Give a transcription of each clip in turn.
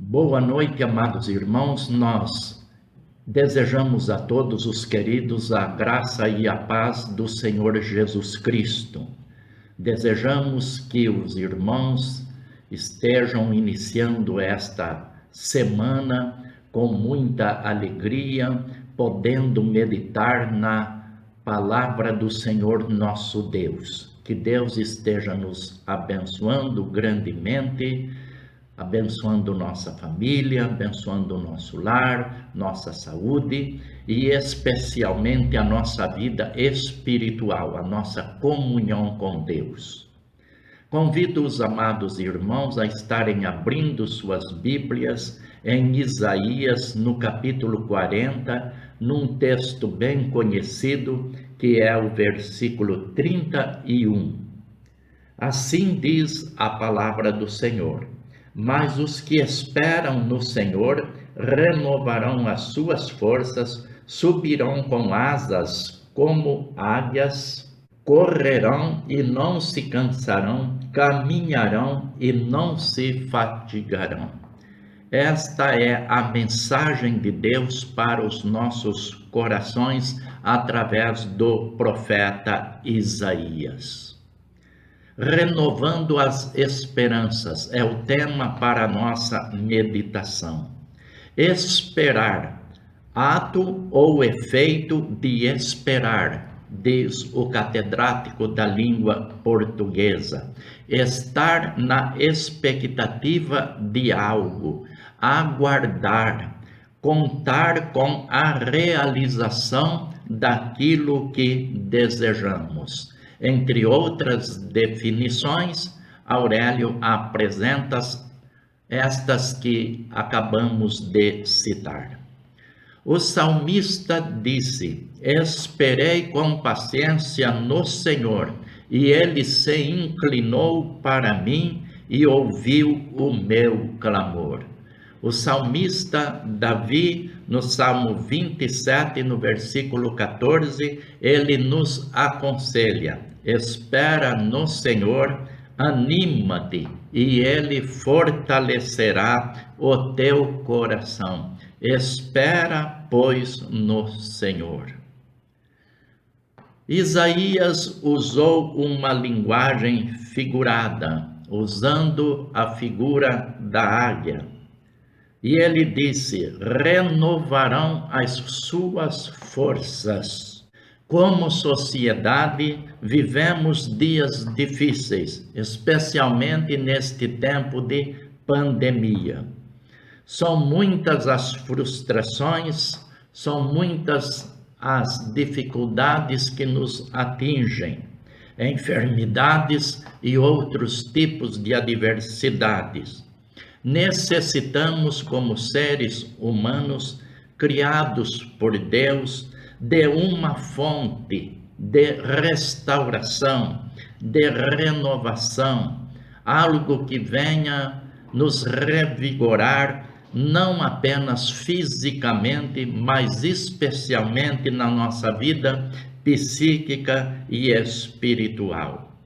Boa noite, amados irmãos. Nós desejamos a todos os queridos a graça e a paz do Senhor Jesus Cristo. Desejamos que os irmãos estejam iniciando esta semana com muita alegria, podendo meditar na palavra do Senhor nosso Deus. Que Deus esteja nos abençoando grandemente, abençoando nossa família, abençoando o nosso lar, nossa saúde e especialmente a nossa vida espiritual, a nossa comunhão com Deus. Convido os amados irmãos a estarem abrindo suas Bíblias em Isaías, no capítulo 40, num texto bem conhecido, que é o versículo 31. Assim diz a palavra do Senhor: mas os que esperam no Senhor renovarão as suas forças, subirão com asas como águias, correrão e não se cansarão, caminharão e não se fatigarão. Esta é a mensagem de Deus para os nossos corações através do profeta Isaías. Renovando as esperanças é o tema para a nossa meditação. Esperar, ato ou efeito de esperar, diz o catedrático da língua portuguesa. Estar na expectativa de algo, aguardar, contar com a realização daquilo que desejamos. Entre outras definições, Aurélio apresenta estas que acabamos de citar. O salmista disse: esperei com paciência no Senhor, e ele se inclinou para mim e ouviu o meu clamor. O salmista Davi, no Salmo 27, no versículo 14, ele nos aconselha: espera no Senhor, anima-te, e ele fortalecerá o teu coração. Espera, pois, no Senhor. Isaías usou uma linguagem figurada, usando a figura da águia. E ele disse: renovarão as suas forças. Como sociedade, vivemos dias difíceis, especialmente neste tempo de pandemia. São muitas as frustrações, são muitas as dificuldades que nos atingem, enfermidades e outros tipos de adversidades. Necessitamos, como seres humanos criados por Deus, de uma fonte de restauração, de renovação, algo que venha nos revigorar, não apenas fisicamente, mas especialmente na nossa vida psíquica e espiritual.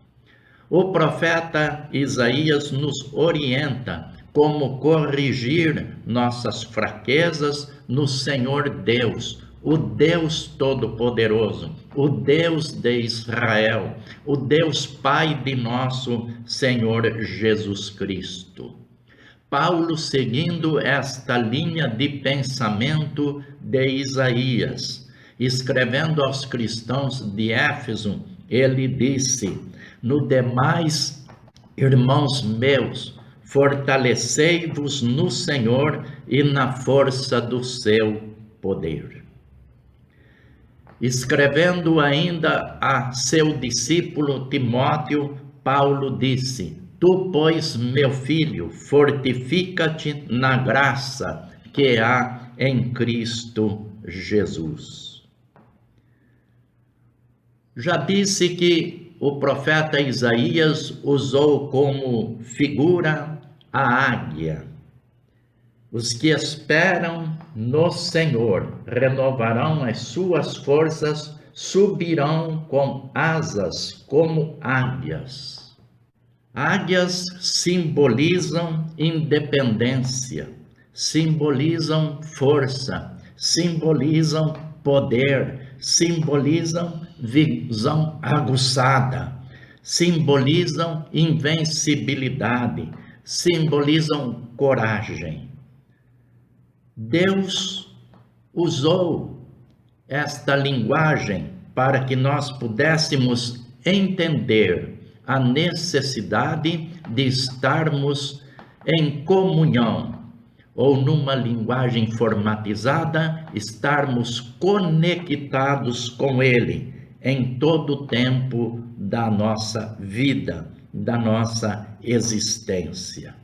O profeta Isaías nos orienta como corrigir nossas fraquezas no Senhor Deus, o Deus Todo-Poderoso, o Deus de Israel, o Deus Pai de nosso Senhor Jesus Cristo. Paulo, seguindo esta linha de pensamento de Isaías, escrevendo aos cristãos de Éfeso, ele disse: no demais, irmãos meus, fortalecei-vos no Senhor e na força do seu poder. Escrevendo ainda a seu discípulo Timóteo, Paulo disse: tu, pois, meu filho, fortifica-te na graça que há em Cristo Jesus. Já disse que o profeta Isaías usou como figura a águia. Os que esperam no Senhor renovarão as suas forças, subirão com asas como águias. Águias simbolizam independência, simbolizam força, simbolizam poder, simbolizam visão aguçada, simbolizam invencibilidade, simbolizam coragem. Deus usou esta linguagem para que nós pudéssemos entender a necessidade de estarmos em comunhão, ou numa linguagem formatizada, estarmos conectados com Ele em todo o tempo da nossa vida, da nossa existência.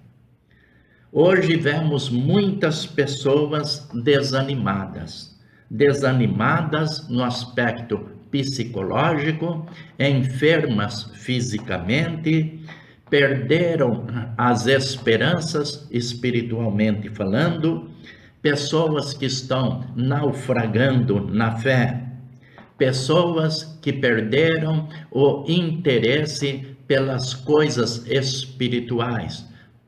Hoje vemos muitas pessoas desanimadas no aspecto psicológico, enfermas fisicamente, perderam as esperanças espiritualmente falando, pessoas que estão naufragando na fé, pessoas que perderam o interesse pelas coisas espirituais,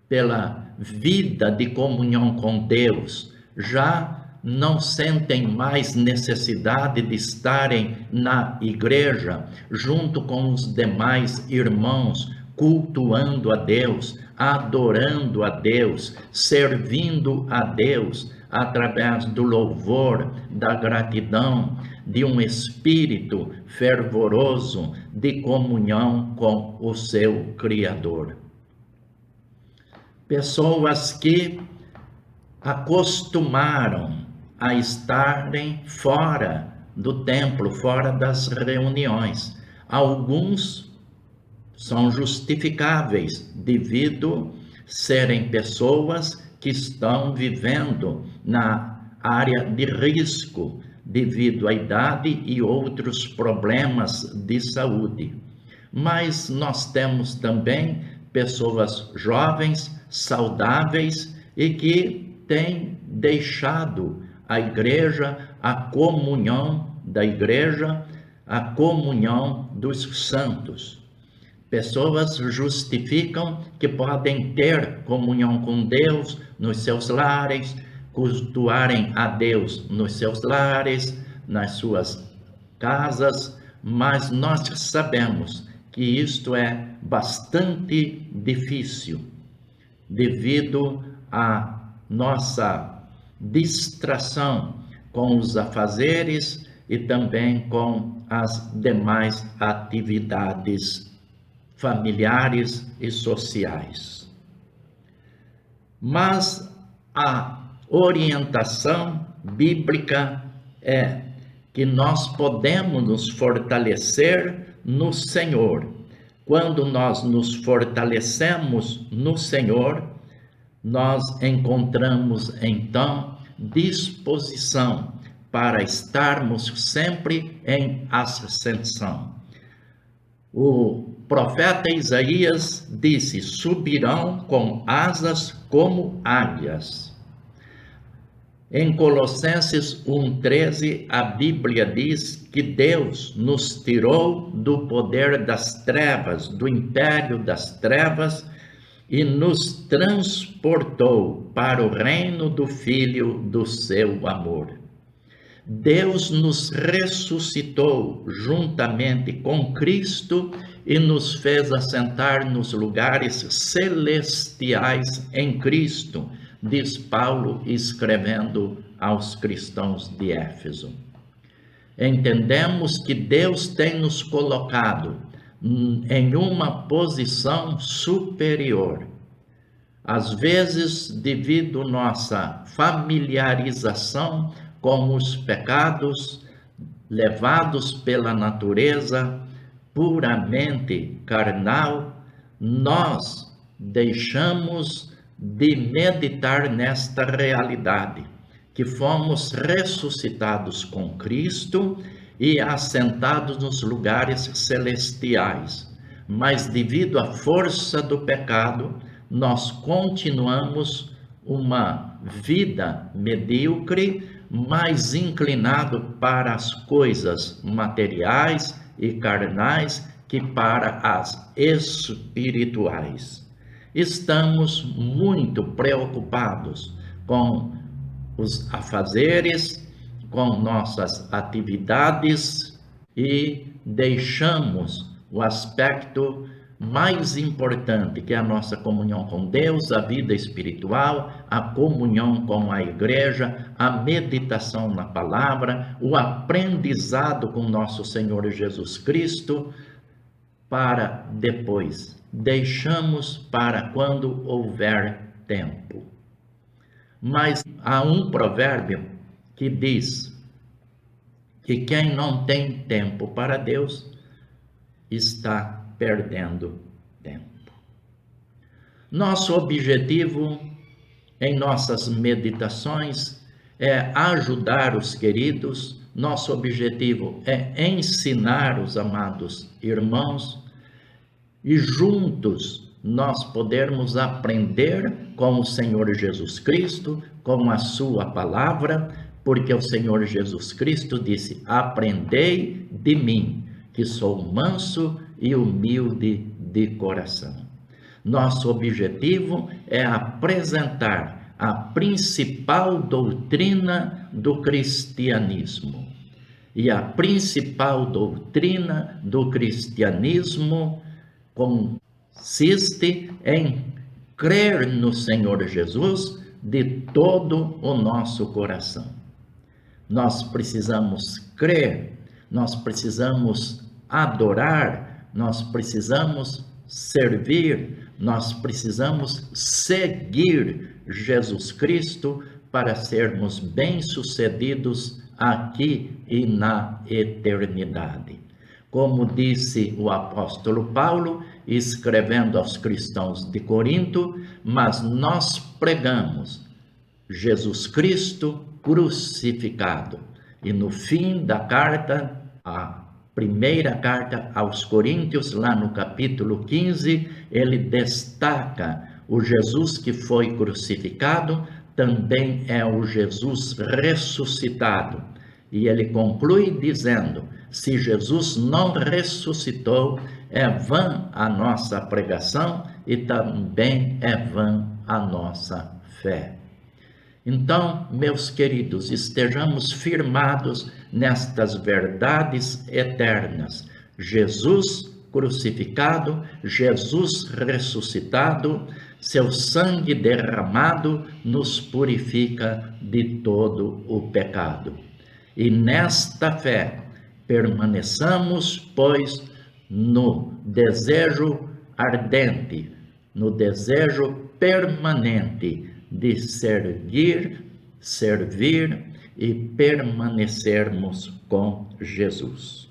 pela vida de comunhão com Deus, já não sentem mais necessidade de estarem na igreja junto com os demais irmãos, cultuando a Deus, adorando a Deus, servindo a Deus através do louvor, da gratidão, de um espírito fervoroso de comunhão com o seu Criador. Pessoas que acostumaram a estarem fora do templo, fora das reuniões. Alguns são justificáveis devido serem pessoas que estão vivendo na área de risco devido à idade e outros problemas de saúde. Mas nós temos também pessoas jovens, saudáveis e que têm deixado a igreja, a comunhão da igreja, a comunhão dos santos. Pessoas justificam que podem ter comunhão com Deus nos seus lares, cultuarem a Deus nos seus lares, nas suas casas, mas nós sabemos que isto é bastante difícil, devido à nossa distração com os afazeres e também com as demais atividades familiares e sociais. Mas a orientação bíblica é que nós podemos nos fortalecer no Senhor. Quando nós nos fortalecemos no Senhor, nós encontramos então disposição para estarmos sempre em ascensão. O profeta Isaías disse: subirão com asas como águias. Em Colossenses 1,13, a Bíblia diz que Deus nos tirou do poder das trevas, do império das trevas, e nos transportou para o reino do Filho do seu amor. Deus nos ressuscitou juntamente com Cristo e nos fez assentar nos lugares celestiais em Cristo, diz Paulo escrevendo aos cristãos de Éfeso. Entendemos que Deus tem nos colocado em uma posição superior. Às vezes, devido à nossa familiarização com os pecados levados pela natureza puramente carnal, nós deixamos de meditar nesta realidade, que fomos ressuscitados com Cristo e assentados nos lugares celestiais. Mas devido à força do pecado, nós continuamos uma vida medíocre, mais inclinado para as coisas materiais e carnais que para as espirituais. Estamos muito preocupados com os afazeres, com nossas atividades e deixamos o aspecto mais importante, que é a nossa comunhão com Deus, a vida espiritual, a comunhão com a igreja, a meditação na palavra, o aprendizado com nosso Senhor Jesus Cristo, para depois. Deixamos para quando houver tempo. Mas há um provérbio que diz que quem não tem tempo para Deus está perdendo tempo. Nosso objetivo em nossas meditações é ajudar os queridos, nosso objetivo é ensinar os amados irmãos e juntos nós podermos aprender com o Senhor Jesus Cristo, com a sua palavra, porque o Senhor Jesus Cristo disse: aprendei de mim, que sou manso e humilde de coração. Nosso objetivo é apresentar a principal doutrina do cristianismo. E a principal doutrina do cristianismo consiste em crer no Senhor Jesus de todo o nosso coração. Nós precisamos crer, nós precisamos adorar, nós precisamos servir, nós precisamos seguir Jesus Cristo para sermos bem-sucedidos aqui e na eternidade. Como disse o apóstolo Paulo, escrevendo aos cristãos de Corinto, mas nós pregamos Jesus Cristo crucificado. E no fim da carta, a primeira carta aos Coríntios, lá no capítulo 15, ele destaca o Jesus que foi crucificado, também é o Jesus ressuscitado. E ele conclui dizendo: se Jesus não ressuscitou, é vã a nossa pregação e também é vã a nossa fé. Então, meus queridos, estejamos firmados nestas verdades eternas. Jesus crucificado, Jesus ressuscitado, seu sangue derramado nos purifica de todo o pecado. E nesta fé permaneçamos, pois, no desejo ardente, no desejo permanente de servir e permanecermos com Jesus.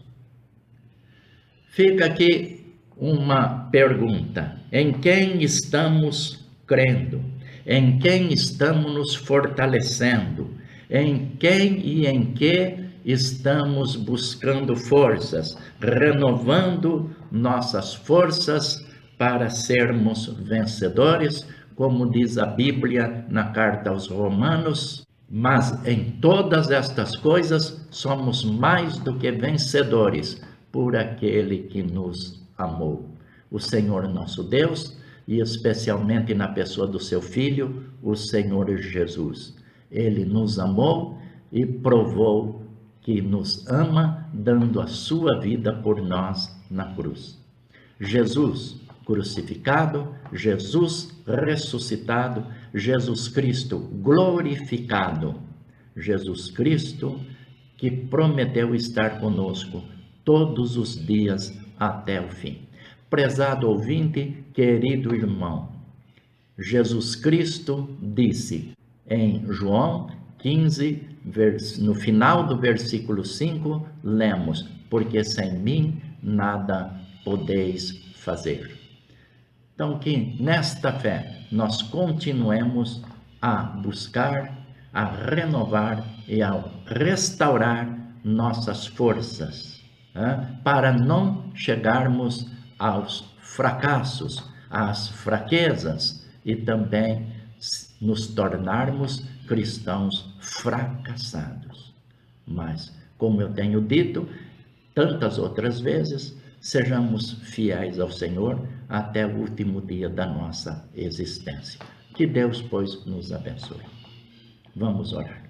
Fica aqui uma pergunta: em quem estamos crendo? Em quem estamos nos fortalecendo? Em quem e em que estamos buscando forças, renovando nossas forças para sermos vencedores, como diz a Bíblia na carta aos Romanos? Mas em todas estas coisas somos mais do que vencedores por aquele que nos amou. O Senhor nosso Deus, e especialmente na pessoa do seu Filho, o Senhor Jesus. Ele nos amou e provou que nos ama, dando a sua vida por nós na cruz. Jesus crucificado, Jesus ressuscitado, Jesus Cristo glorificado, Jesus Cristo que prometeu estar conosco todos os dias até o fim. Prezado ouvinte, querido irmão, Jesus Cristo disse em João 15, no final do versículo 5, lemos: porque sem mim nada podeis fazer. Então, que nesta fé nós continuemos a buscar, a renovar e a restaurar nossas forças, para não chegarmos aos fracassos, às fraquezas e também nos tornarmos cristãos fracassados. Mas, como eu tenho dito tantas outras vezes, sejamos fiéis ao Senhor até o último dia da nossa existência. Que Deus, pois, nos abençoe. Vamos orar.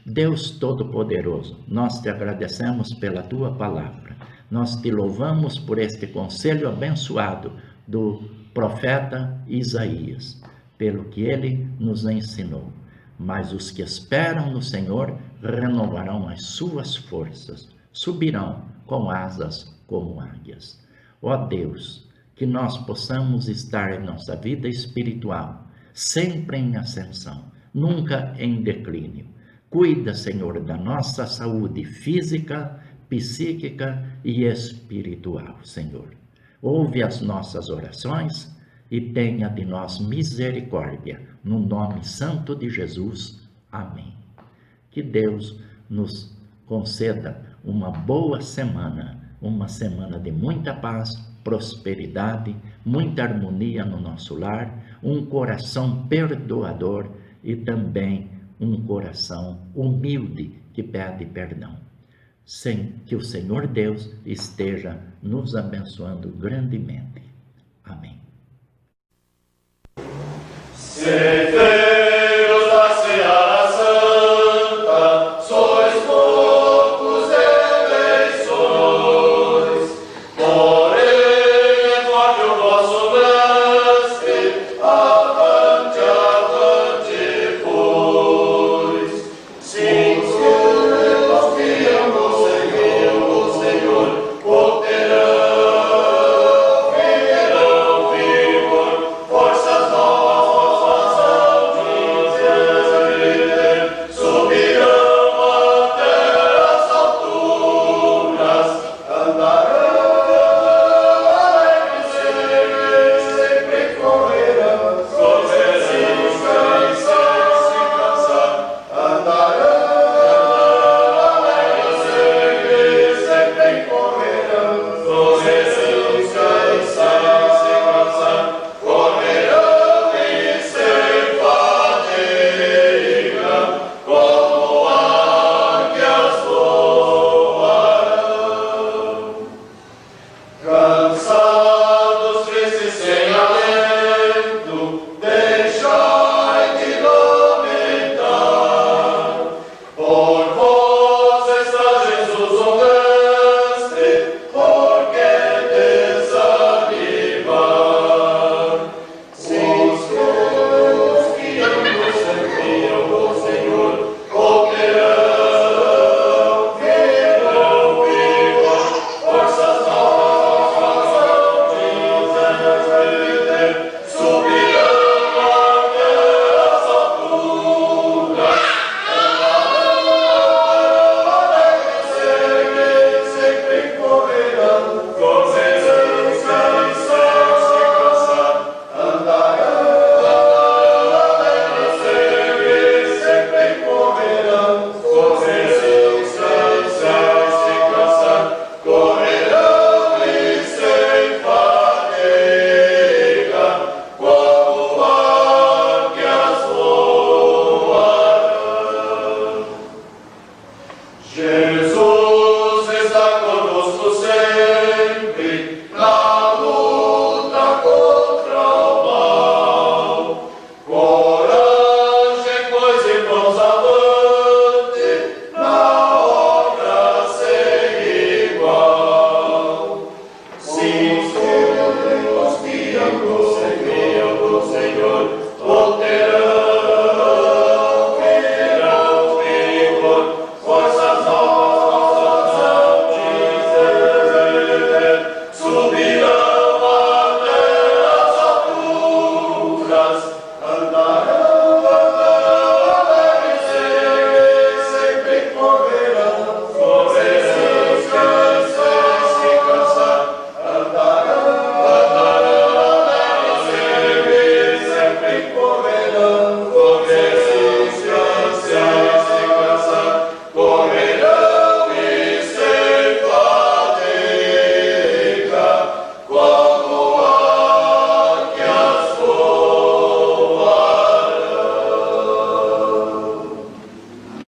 Deus Todo-Poderoso, nós te agradecemos pela tua palavra. Nós te louvamos por este conselho abençoado do profeta Isaías, pelo que ele nos ensinou. Mas os que esperam no Senhor renovarão as suas forças, subirão com asas como águias. Ó Deus, que nós possamos estar em nossa vida espiritual sempre em ascensão, nunca em declínio. Cuida, Senhor, da nossa saúde física, psíquica e espiritual, Senhor. Ouve as nossas orações e tenha de nós misericórdia, no nome santo de Jesus. Amém. Que Deus nos conceda uma boa semana, uma semana de muita paz, prosperidade, muita harmonia no nosso lar, um coração perdoador e também um coração humilde que pede perdão. Sem que o Senhor Deus esteja nos abençoando grandemente. Amém.